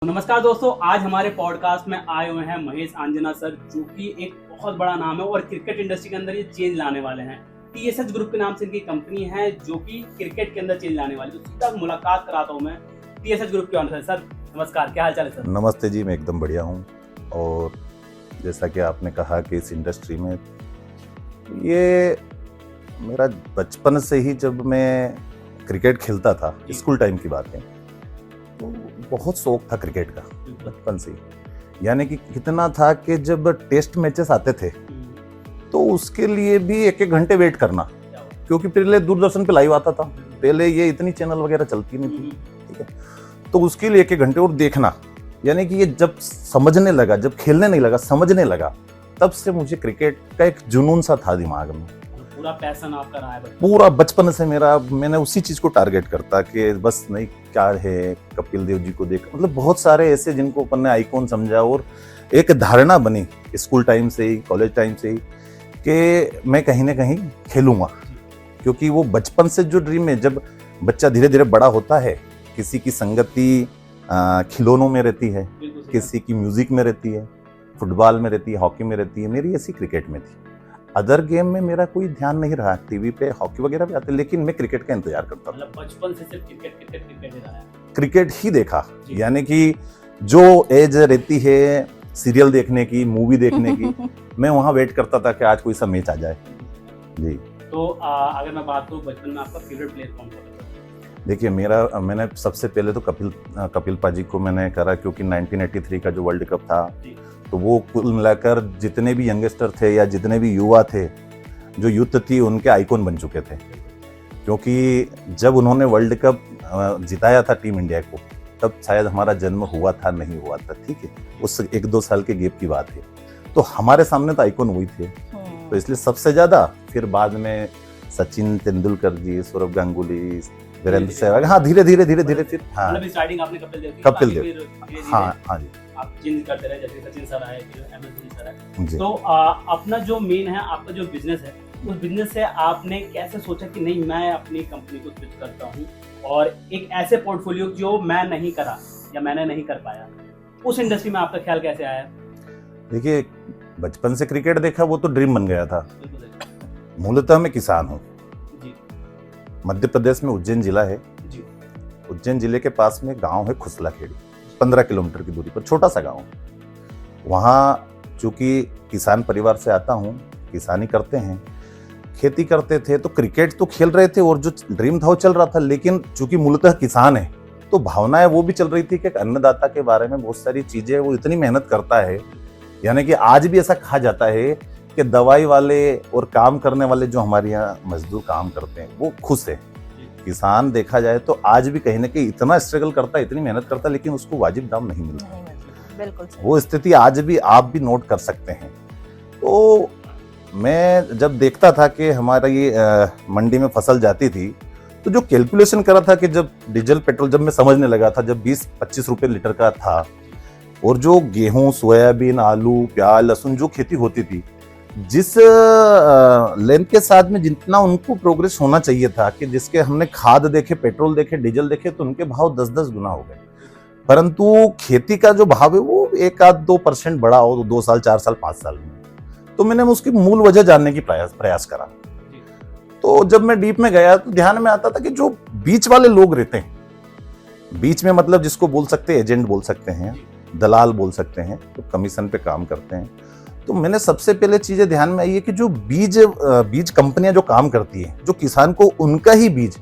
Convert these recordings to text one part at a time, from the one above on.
नमस्कार दोस्तों, आज हमारे पॉडकास्ट में आए हुए हैं महेश आंजना सर, जो कि एक बहुत बड़ा नाम है और क्रिकेट इंडस्ट्री के अंदर ये चेंज लाने वाले हैं। टीएसएच ग्रुप के नाम से इनकी कंपनी है जो कि क्रिकेट के अंदर चेंज लाने वाली है। तो सीधा मुलाकात कराता हूँ मैं टीएसएच ग्रुप के ऑनर सर। नमस्कार, क्या हाल चाल है सर? नमस्ते जी, मैं एकदम बढ़िया हूँ। और जैसा कि आपने कहा कि इस इंडस्ट्री में ये मेरा बचपन से ही, जब मैं क्रिकेट खेलता था, स्कूल टाइम की बात है, तो बहुत शौक था क्रिकेट का बचपन से ही। यानी कि कितना था कि जब टेस्ट मैचेस आते थे तो उसके लिए भी एक एक घंटे वेट करना, क्योंकि पहले दूरदर्शन पे लाइव आता था। पहले ये इतनी चैनल वगैरह चलती नहीं थी, ठीक है, तो उसके लिए एक एक घंटे और देखना। यानी कि ये जब समझने लगा, जब खेलने नहीं लगा, समझने लगा, तब से मुझे क्रिकेट का एक जुनून सा था दिमाग में। पूरा पैशन आपका रहा है? पूरा बचपन से मेरा, मैंने उसी चीज को टारगेट करता कि बस नहीं, क्या है, कपिल देव जी को देख, मतलब बहुत सारे ऐसे जिनको अपन ने आइकॉन समझा, और एक धारणा बनी स्कूल टाइम से ही, कॉलेज टाइम से ही, कि मैं कहीं ना कहीं खेलूंगा। क्योंकि वो बचपन से जो ड्रीम है, जब बच्चा धीरे धीरे बड़ा होता है, किसी की संगति खिलौनों में रहती है, किसी की म्यूजिक में रहती है, फुटबॉल में रहती है, हॉकी में रहती है, मेरी ऐसी क्रिकेट में थी। अदर गेम में मेरा कोई ध्यान नहीं रहा। टीवी पे हॉकी वगैरह भी आते, लेकिन मैं क्रिकेट का इंतजार करता था। मतलब बचपन से सिर्फ क्रिकेट ही रहा है? क्रिकेट ही देखा। यानी कि जो एज रहती है सीरियल देखने की, मूवी देखने की, मैं वहां वेट करता था कि आज कोई सा मैच आ जाए जी। तो अगर मैं बात करूं, बचपन में आपका फेवरेट प्लेयर कौन था? देखिए, मैंने सबसे पहले तो कपिल पाजी को मैंने करा, क्योंकि 1983 का जो वर्ल्ड कप था, तो वो कुल मिलाकर जितने भी यंगस्टर थे या जितने भी युवा थे, जो यूथ थी, उनके आइकॉन बन चुके थे। क्योंकि जब उन्होंने वर्ल्ड कप जिताया था टीम इंडिया को, तब शायद हमारा जन्म हुआ था, नहीं हुआ था, ठीक है, उस 1-2 साल के गैप की बात है। तो हमारे सामने तो आइकॉन वही थे, तो इसलिए सबसे ज्यादा। फिर बाद में सचिन तेंदुलकर जी, सौरव गांगुली, वीरेंद्र सहवाग, हाँ, धीरे धीरे फिर, हाँ, मतलब स्टार्टिंग आपने कपिल देव, हाँ जी, आप चेंज करते रहे, जैसे सचिन सर आए, फिर एमएस धोनी सर आए। जी। तो अपना जो मेन है, आपका जो बिजनेस है, उस बिजनेस से आपने कैसे सोचा कि नहीं, मैं अपनी कंपनी को स्विच करता हूँ और एक ऐसे पोर्टफोलियो जो मैं नहीं करा या मैंने नहीं कर पाया, उस इंडस्ट्री में आपका ख्याल कैसे आया? देखिए, बचपन से क्रिकेट देखा, वो तो ड्रीम बन गया था। मूलतः मैं किसान हूँ। मध्य प्रदेश में उज्जैन जिला है जी। उज्जैन जिले के पास में गांव है खुसला खेड़ी, 15 किलोमीटर की दूरी पर, छोटा सा गांव। वहाँ चूंकि किसान परिवार से आता हूँ, किसानी करते हैं, खेती करते थे, तो क्रिकेट तो खेल रहे थे और जो ड्रीम था वो चल रहा था। लेकिन चूंकि मूलतः किसान है, तो भावनाएं वो भी चल रही थी कि एक अन्नदाता के बारे में बहुत सारी चीजें, वो इतनी मेहनत करता है। यानी कि आज भी ऐसा कहा जाता है कि दवाई वाले और काम करने वाले जो हमारे यहाँ मजदूर काम करते हैं, वो खुश है। किसान देखा जाए तो आज भी कहीं ना कहीं इतना स्ट्रगल करता है, इतनी मेहनत करता है, लेकिन उसको वाजिब दाम नहीं मिलता। बिल्कुल वो स्थिति आज भी आप भी नोट कर सकते हैं। तो मैं जब देखता था कि हमारा ये मंडी में फसल जाती थी, तो जो कैलकुलेशन करा था कि जब डीजल पेट्रोल, जब मैं समझने लगा था, जब 20-25 रुपए लीटर का था, और जो गेहूं, सोयाबीन, आलू, प्याज, लहसुन जो खेती होती थी, जिस लेंथ के साथ में जितना उनको प्रोग्रेस होना चाहिए था, कि जिसके हमने खाद देखे, पेट्रोल देखे, डीजल देखे, तो उनके भाव 10-10 गुना हो गए। परंतु खेती का जो भाव है वो 1-2% बढ़ा हो, 2 साल, 4 साल, 5 साल में। तो मैंने उसकी मूल वजह जानने की प्रयास करा। तो जब मैं डीप में गया, तो ध्यान में आता था कि जो बीच वाले लोग रहते हैं, बीच में मतलब जिसको बोल सकते हैं, एजेंट बोल सकते हैं, दलाल बोल सकते हैं, तो कमीशन पे काम करते हैं। तो मैंने सबसे पहले चीजें ध्यान में आई है कि जो बीज कंपनियां जो काम करती है, जो किसान को उनका ही बीज,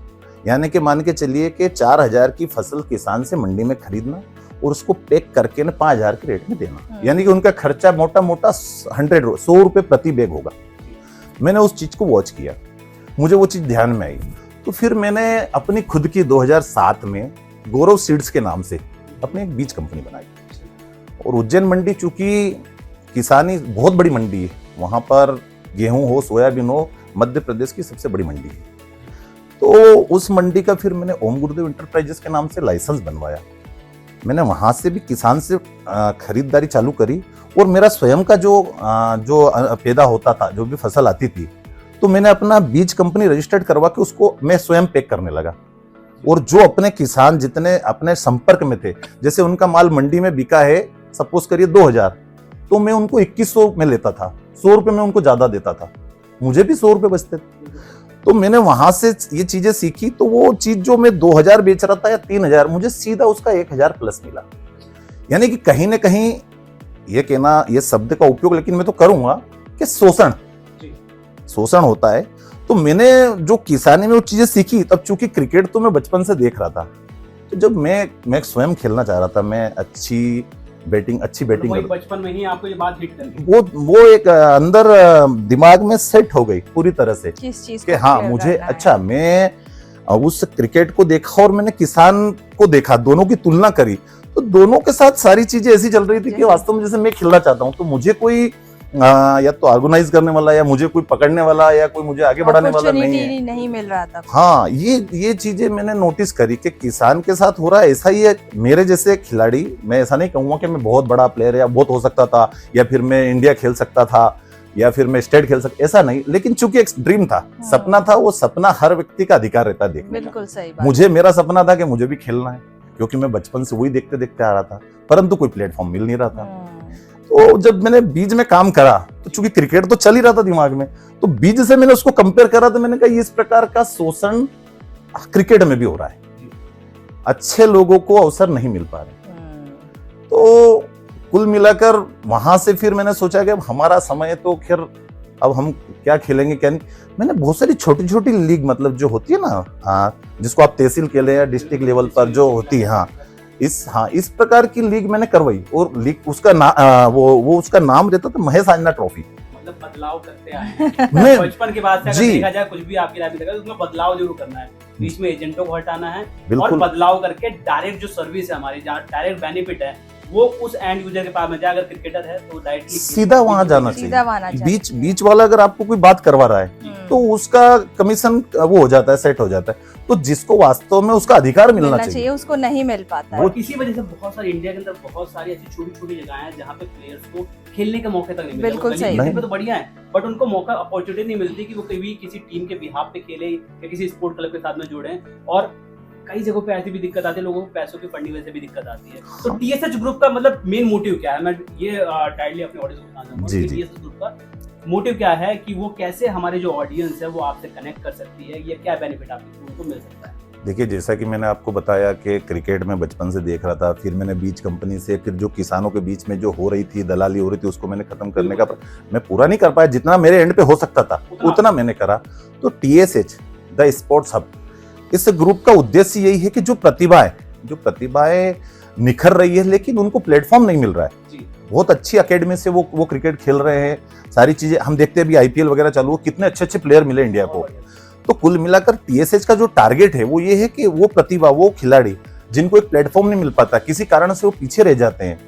यानी कि मान के चलिए कि 4,000 की फसल किसान से मंडी में खरीदना और उसको पैक करके ना 5,000 के रेट में देना, यानी कि उनका खर्चा मोटा मोटा 100 रुपए प्रति बैग होगा। मैंने उस चीज को वॉच किया, मुझे वो चीज ध्यान में आई। तो फिर मैंने अपनी खुद की 2007 में गौरव सीड्स के नाम से अपनी एक बीज कंपनी बनाई। और उज्जैन मंडी चूंकि किसानी बहुत बड़ी मंडी है, वहां पर गेहूं हो, सोयाबीन हो, मध्य प्रदेश की सबसे बड़ी मंडी है। तो उस मंडी का फिर मैंने ओम गुरुदेव इंटरप्राइजेस के नाम से लाइसेंस बनवाया। मैंने वहां से भी किसान से खरीदारी चालू करी, और मेरा स्वयं का जो पैदा होता था, जो भी फसल आती थी, तो मैंने अपना बीज कंपनी रजिस्टर्ड करवा के उसको मैं स्वयं पैक करने लगा। और जो अपने किसान जितने अपने संपर्क में थे, जैसे उनका माल मंडी में बिका है सपोज करिए 2000, तो मैं उनको 2100 में लेता था, 100 रुपए में उनको ज्यादा देता था, मुझे भी 100 रुपए बचते थे। तो मैंने वहां से ये चीजें सीखी, तो वो चीज जो मैं 2000 बेच रहा था या 3000, मुझे सीधा उसका 1000 प्लस मिला। यानी कि कहीं ना कहीं ये कहना, ये शब्द का उपयोग लेकिन मैं तो करूंगा कि शोषण होता है। तो मैंने जो किसानी में वो चीजें सीखी, तब चूंकि क्रिकेट तो मैं बचपन से देख रहा था, तो जब मैं स्वयं खेलना चाह रहा था, मैं अच्छी बैटिंग बचपन में ही आपको ये बात हिट कर गई। वो एक अंदर दिमाग में सेट हो गई पूरी तरह से किस चीज कि हाँ मुझे अच्छा, मैं उस क्रिकेट को देखा और मैंने किसान को देखा, दोनों की तुलना करी, तो दोनों के साथ सारी चीजें ऐसी चल रही थी कि वास्तव में जैसे मैं खेलना चाहता हूँ, तो मुझे कोई या तो ऑर्गेनाइज करने वाला, या मुझे कोई पकड़ने वाला, या कोई मुझे आगे बढ़ाने वाला नहीं मिल रहा था। हाँ, ये चीजें मैंने नोटिस करी कि किसान के साथ हो रहा है ऐसा ही है। मेरे जैसे खिलाड़ी, मैं ऐसा नहीं कहूंगा कि मैं बहुत बड़ा प्लेयर या बहुत हो सकता था, या फिर मैं इंडिया खेल सकता था, या फिर मैं स्टेट खेल सकता, ऐसा नहीं, लेकिन चूंकि एक ड्रीम था, सपना था, वो सपना हर व्यक्ति का अधिकार रहता है देखने का। बिल्कुल सही बात। मुझे मेरा सपना था कि मुझे भी खेलना है, क्योंकि मैं बचपन से वही देखते देखते आ रहा था, परंतु कोई प्लेटफॉर्म मिल नहीं रहा था। तो जब मैंने बीज में काम करा, तो चूंकि क्रिकेट तो चल ही रहा था दिमाग में, तो बीज से मैंने उसको कंपेयर करा, तो मैंने कहा इस प्रकार का शोषण क्रिकेट में भी हो रहा है, अच्छे लोगों को अवसर नहीं मिल पा रहे। तो कुल मिलाकर वहां से फिर मैंने सोचा कि अब हमारा समय तो खैर, अब हम क्या खेलेंगे क्या नहीं। मैंने बहुत सारी छोटी छोटी लीग, मतलब जो होती है ना, जिसको आप तहसील खेले या डिस्ट्रिक्ट लेवल पर जो होती है, इस प्रकार की लीग मैंने करवाई, और लीग उसका वो उसका नाम रहता था महेश आंजना ट्रॉफी। मतलब बदलाव करते आए हैं बचपन के बाद से, अगर देखा जाए कुछ भी आपकी राय में देखा, उसमें बदलाव जरूर करना है, बीच में एजेंटों को हटाना है, और बदलाव करके डायरेक्ट जो सर्विस है हमारी, जहाँ डायरेक्ट बेनिफिट है, वो उस एंड यूजर के पास में जाए। अगर क्रिकेटर है तो डायरेक्टली सीधा वहां जाना चाहिए। बीच वाला अगर आपको कोई बात करवा रहा है, तो उसका कमीशन वो हो जाता है, सेट हो जाता है। तो जिसको वास्तव में उसका अधिकार मिलना चाहिए, उसको नहीं मिल पाता है। और इसी वजह से बहुत सारी इंडिया के अंदर बहुत सारी ऐसी छोटी छोटी जगह हैं जहाँ पे प्लेयर्स को खेलने के मौके तक नहीं मिलते। बिल्कुल सही। तो बढ़िया है, बट उनको मौका, अपॉर्चुनिटी नहीं मिलती कि वो कभी किसी टीम के बिहाफ पे खेले या किसी स्पोर्ट क्लब के साथ में जुड़े। और कई जगहों पे ऐसी भी दिक्कत आती है, लोगों को पैसों की फंडिंग वजह से भी दिक्कत आती है। तो टीएसएच ग्रुप का मतलब मेन मोटिव क्या है? मैं ये टाइटली अपने ऑडियंस को बताना चाहूंगा कि टीएसएच ग्रुप का मोटिव क्या है, कि वो कैसे हमारे जो ऑडियंस है वो आपसे कनेक्ट कर सकती है, ये क्या बेनिफिट आपको उनको मिल सकता है? देखिए, जैसा कि मैंने आपको बताया कि क्रिकेट में बचपन से देख रहा था, फिर मैंने बीज कंपनी से, फिर जो किसानों के बीच में जो हो रही थी, दलाली हो रही थी, उसको मैंने खत्म करने का, मैं पूरा नहीं कर पाया, जितना मेरे एंड पे हो सकता था उतना मैंने करा। तो टीएसएच, द स्पोर्ट्स हब, इस ग्रुप का उद्देश्य यही है कि जो प्रतिभाएं निखर रही है, लेकिन उनको प्लेटफॉर्म नहीं मिल रहा है। बहुत अच्छी एकेडमी से वो क्रिकेट खेल रहे हैं, सारी चीजें हम देखते हैं, अभी आईपीएल वगैरह चालू हो, कितने अच्छे अच्छे प्लेयर मिले इंडिया को। तो कुल मिलाकर टीएसएच का जो टारगेट है वो ये है कि वो प्रतिभा, वो खिलाड़ी जिनको एक प्लेटफॉर्म नहीं मिल पाता, किसी कारण से वो पीछे रह जाते हैं,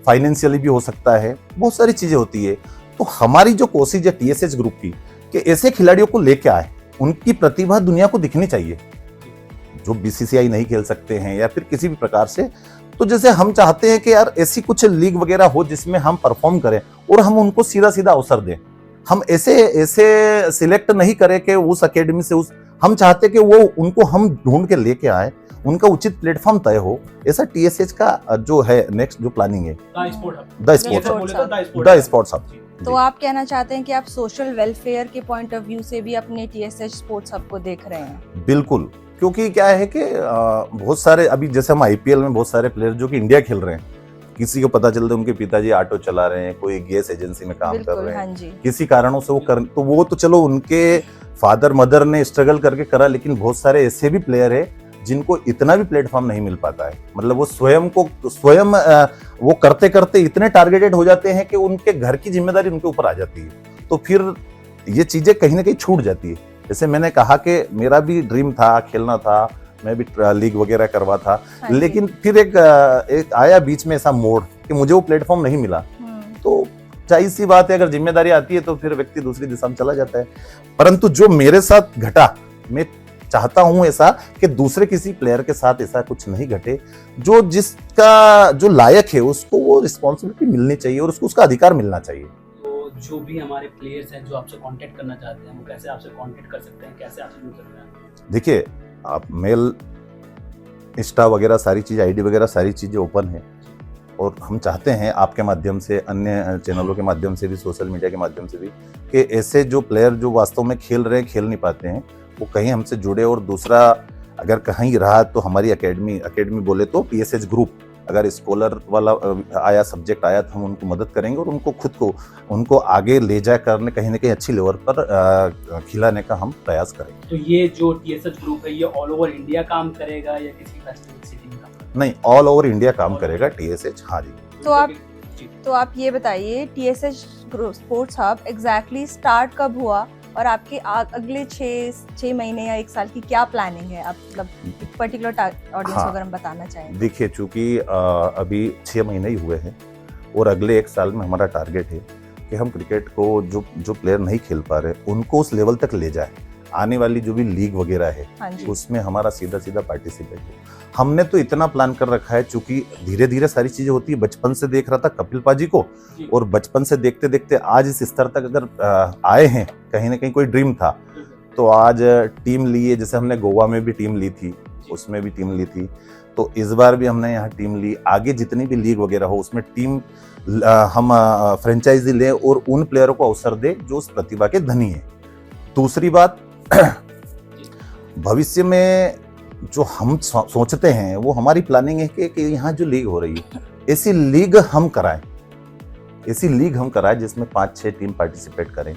फाइनेंशियली भी हो सकता है, बहुत सारी चीजें होती है। तो हमारी जो कोशिश है टीएसएच ग्रुप की, कि ऐसे खिलाड़ियों को लेके आए, उनकी प्रतिभा दुनिया को दिखनी चाहिए, जो बीसीसीआई नहीं खेल सकते हैं या फिर किसी भी प्रकार से। तो जैसे हम चाहते हैं कि यार ऐसी कुछ लीग वगैरह हो जिसमें हम परफॉर्म करें और हम उनको सीधा सीधा अवसर दें। हम ऐसे सिलेक्ट नहीं करें कि उस एकेडमी से हम चाहते हैं कि वो उनको हम ढूंढ के लेके आए, उनका उचित प्लेटफॉर्म तय हो। ऐसा टीएसएच का जो है नेक्स्ट जो प्लानिंग है, द स्पोर्ट्स हब। तो आप कहना चाहते हैं कि आप सोशल वेलफेयर के पॉइंट ऑफ व्यू से भी अपने टीएसएच स्पोर्ट्स हब को देख रहे हैं? बिल्कुल, क्योंकि क्या है कि बहुत सारे, अभी जैसे हम आईपीएल में बहुत सारे प्लेयर जो कि इंडिया खेल रहे हैं, किसी को पता चलता है उनके पिताजी ऑटो चला रहे हैं, कोई गैस एजेंसी में काम कर रहे हैं, किसी कारणों से वो तो चलो उनके फादर मदर ने स्ट्रगल करके करा, लेकिन बहुत सारे ऐसे भी प्लेयर है जिनको इतना भी प्लेटफॉर्म नहीं मिल पाता है। मतलब वो स्वयं वो करते करते इतने टारगेटेड हो जाते हैं कि उनके घर की जिम्मेदारी उनके ऊपर आ जाती है, तो फिर ये चीजें कहीं ना कहीं छूट जाती है। जैसे मैंने कहा कि मेरा भी ड्रीम था, खेलना था, मैं भी लीग वगैरह करवा था, लेकिन फिर एक आया बीच में ऐसा मोड़ कि मुझे वो प्लेटफॉर्म नहीं मिला। तो जाहिर सी बात है, अगर जिम्मेदारी आती है तो फिर व्यक्ति दूसरी दिशा में चला जाता है। परंतु जो मेरे साथ घटा, मैं चाहता हूं ऐसा कि दूसरे किसी प्लेयर के साथ ऐसा कुछ नहीं घटे। जिसका जो लायक है उसको वो रिस्पॉन्सिबिलिटी मिलनी चाहिए और उसको उसका अधिकार मिलना चाहिए। तो जो भी हमारे प्लेयर्स हैं जो आपसे कांटेक्ट करना चाहते हैं, वो कैसे आपसे कांटेक्ट कर सकते हैं, कैसे आपसे जुड़ सकते हैं? देखिए, आप मेल इंस्टा वगैरह सारी चीज़, आईडी वगैरह सारी चीज़ें ओपन है। और हम चाहते हैं आपके माध्यम से, अन्य चैनलों के माध्यम से भी, सोशल मीडिया के माध्यम से भी, कि ऐसे जो प्लेयर जो वास्तव में खेल रहे हैं, खेल नहीं पाते हैं, वो कहीं हमसे जुड़े। और दूसरा, अगर कहीं रहा तो हमारी एकेडमी बोले तो TSH ग्रुप, अगर स्कॉलर वाला आया, सब्जेक्ट आया, तो हम उनको मदद करेंगे और उनको आगे ले जाए करने, कहीं ना कहीं अच्छी लेवल पर खिलाने का हम प्रयास करेंगे। तो ये जो TSH ग्रुप है, ये ऑल ओवर इंडिया काम करेगा या किसी स्पेसिफिक सिटी में काम करेगा? नहीं, ऑल ओवर इंडिया काम करेगा TSH। हाँ जी। तो आप ये बताइए, TSH sports hub exactly start कब हुआ और आपके अगले 6 महीने या 1 साल की क्या प्लानिंग है? आप मतलब एक पर्टिकुलर ऑडियंस को अगर हम बताना चाहें। देखिए, चूंकि अभी 6 महीने ही हुए हैं और अगले 1 साल में हमारा टारगेट है कि हम क्रिकेट को जो प्लेयर नहीं खेल पा रहे उनको उस लेवल तक ले जाए। आने वाली जो भी लीग वगैरह है, हाँ जी। उसमें हमारा सीधा पार्टिसिपेट हो। हमने तो इतना प्लान कर रखा है, चूंकि धीरे धीरे सारी चीजें होती है। बचपन से देख रहा था कपिल पाजी को, और बचपन से देखते देखते आज इस स्तर तक अगर आए हैं, कहीं ना कहीं कोई ड्रीम था। तो आज टीम ली है, जैसे हमने गोवा में भी टीम ली थी, उसमें भी टीम ली थी, तो इस बार भी हमने यहाँ टीम ली। आगे जितनी भी लीग वगैरह हो उसमें टीम हम फ्रेंचाइजी लें और उन प्लेयरों को अवसर दे जो उस प्रतिभा के धनी है। दूसरी बात, भविष्य में जो हम सोचते हैं वो हमारी प्लानिंग है कि यहाँ जो लीग हो रही है, ऐसी लीग हम कराएं, जिसमें 5-6 टीम पार्टिसिपेट करें।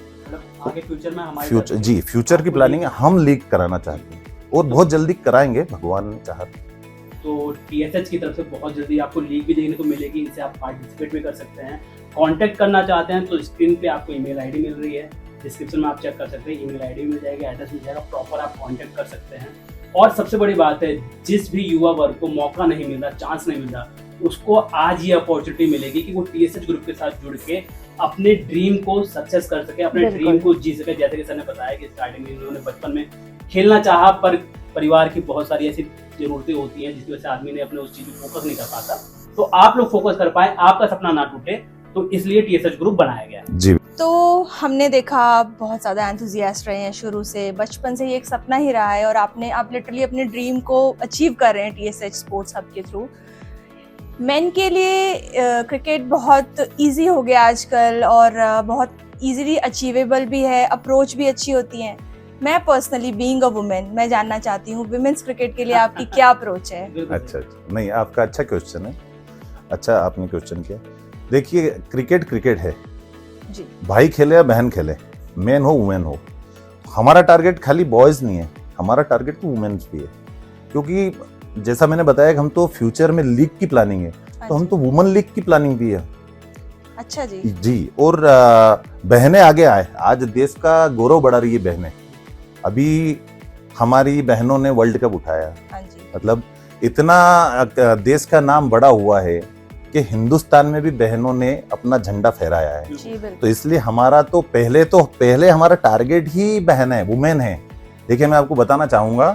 आगे फ्यूचर में हमारे फ्यूचर की प्लानिंग है, हम लीग कराना चाहते हैं और बहुत जल्दी कराएंगे, भगवान ने चाहा तो। TSH की तरफ से बहुत जल्दी आपको लीग भी देखने को मिलेगी, इनसे आप पार्टिसिपेट भी कर सकते हैं। कांटेक्ट करना चाहते हैं तो स्क्रीन पे आपको ईमेल आईडी मिल रही है, डिस्क्रिप्शन में आप चेक कर सकते हैं, ईमेल आईडी मिल जाएगी, एड्रेस मिल जाएगा, प्रॉपर आप कांटेक्ट कर सकते हैं। और सबसे बड़ी बात है, जिस भी युवा वर्ग को मौका नहीं मिल रहा, चांस नहीं मिल रहा, उसको आज ये अपॉर्चुनिटी मिलेगी कि वो TSH ग्रुप के साथ जुड़ के अपने ड्रीम को सक्सेस कर सके, अपने ड्रीम को जी सके। जैसे कि सर ने बताया कि स्टार्टिंग में उन्होंने बचपन में खेलना चाहा, पर परिवार की बहुत सारी ऐसी जरूरतें होती हैं जिसकी वजह से आदमी ने अपने उस चीज को फोकस नहीं कर पाता। तो आप लोग फोकस कर पाए, आपका सपना ना टूटे, तो इसलिए TSH ग्रुप बनाया गया जी। तो हमने देखा आप बहुत ज़्यादा एंथुजियास्ट रहे हैं, शुरू से, बचपन से ये एक सपना ही रहा है और आप लिटरली अपने ड्रीम को अचीव कर रहे हैं TSH स्पोर्ट्स हब के थ्रू। मेन के लिए क्रिकेट बहुत इजी हो गया आजकल और बहुत इजीली अचीवेबल भी है, अप्रोच भी अच्छी होती है। मैं पर्सनली बीइंग अ वुमेन, मैं जानना चाहती हूँ विमेंस क्रिकेट के लिए आपकी क्या अप्रोच है? अच्छा, नहीं, आपका अच्छा क्वेश्चन है, अच्छा आपने क्वेश्चन किया। देखिए, क्रिकेट है जी, भाई खेले या बहन खेले, मैन हो वुमेन हो, हमारा टारगेट खाली बॉयज नहीं है, हमारा टारगेट तो वुमेन्स भी है। क्योंकि जैसा मैंने बताया कि हम तो फ्यूचर में लीग की प्लानिंग है, तो हम तो वुमेन लीग की प्लानिंग भी है। अच्छा जी। और बहनें आगे आए, आज देश का गौरव बढ़ा रही है बहनें। अभी हमारी बहनों ने वर्ल्ड कप उठाया, मतलब इतना देश का नाम बड़ा हुआ है कि हिंदुस्तान में भी बहनों ने अपना झंडा फहराया है। तो इसलिए हमारा तो पहले हमारा टारगेट ही बहन है, वुमेन है। देखिए, मैं आपको बताना चाहूंगा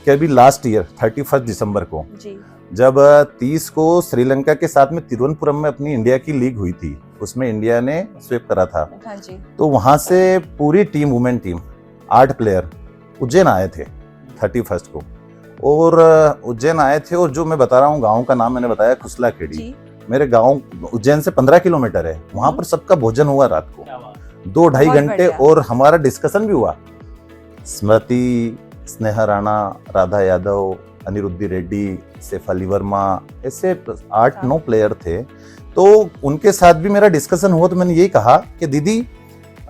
कि अभी लास्ट ईयर 31 दिसंबर को जब 30 को श्रीलंका के साथ में तिरुवनंतपुरम में अपनी इंडिया की लीग हुई थी, उसमें इंडिया ने स्वीप करा था। तो वहां से पूरी team, women team 8 player Ujjain आए थे 31 को, और उज्जैन आए थे। और जो मैं बता रहा हूँ गाँव का नाम मैंने बताया, खुसला खेड़ी, मेरे गांव उज्जैन से 15 किलोमीटर है। वहां पर सबका भोजन हुआ रात को 2-2.5 घंटे, और हमारा डिस्कशन भी हुआ। स्मृति, स्नेहा राणा, राधा यादव, अनिरुद्धि रेड्डी, सैफ अली वर्मा, ऐसे 8-9 प्लेयर थे। तो उनके साथ भी मेरा डिस्कशन हुआ, तो मैंने यही कहा कि दीदी,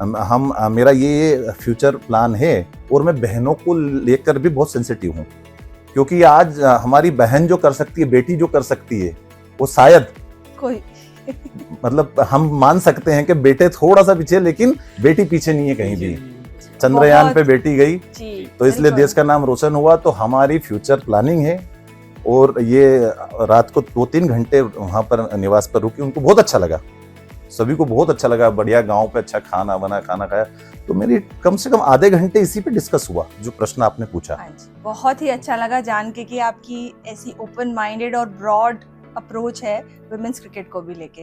मेरा ये फ्यूचर प्लान है और मैं बहनों को लेकर भी बहुत सेंसिटिव हूँ। क्योंकि आज हमारी बहन जो कर सकती है, बेटी जो कर सकती है, वो शायद कोई मतलब हम मान सकते हैं कि बेटे थोड़ा सा पीछे, लेकिन बेटी पीछे नहीं है कहीं भी। चंद्रयान पे बेटी गई, तो इसलिए देश का नाम रोशन हुआ। तो हमारी फ्यूचर प्लानिंग है, और ये रात को 2-3 घंटे वहां पर निवास पर रुकी, उनको बहुत अच्छा लगा, सभी को बहुत अच्छा लगा। बढ़िया गांव पे अच्छा खाना खाया। तो मेरी कम से कम आधे घंटे इसी पे डिस्कस हुआ, जो प्रश्न आपने पूछा। बहुत ही अच्छा लगा जान के कि आपकी ऐसी ओपन माइंडेड और ब्रॉड अप्रोच है विमेंस क्रिकेट को भी लेके।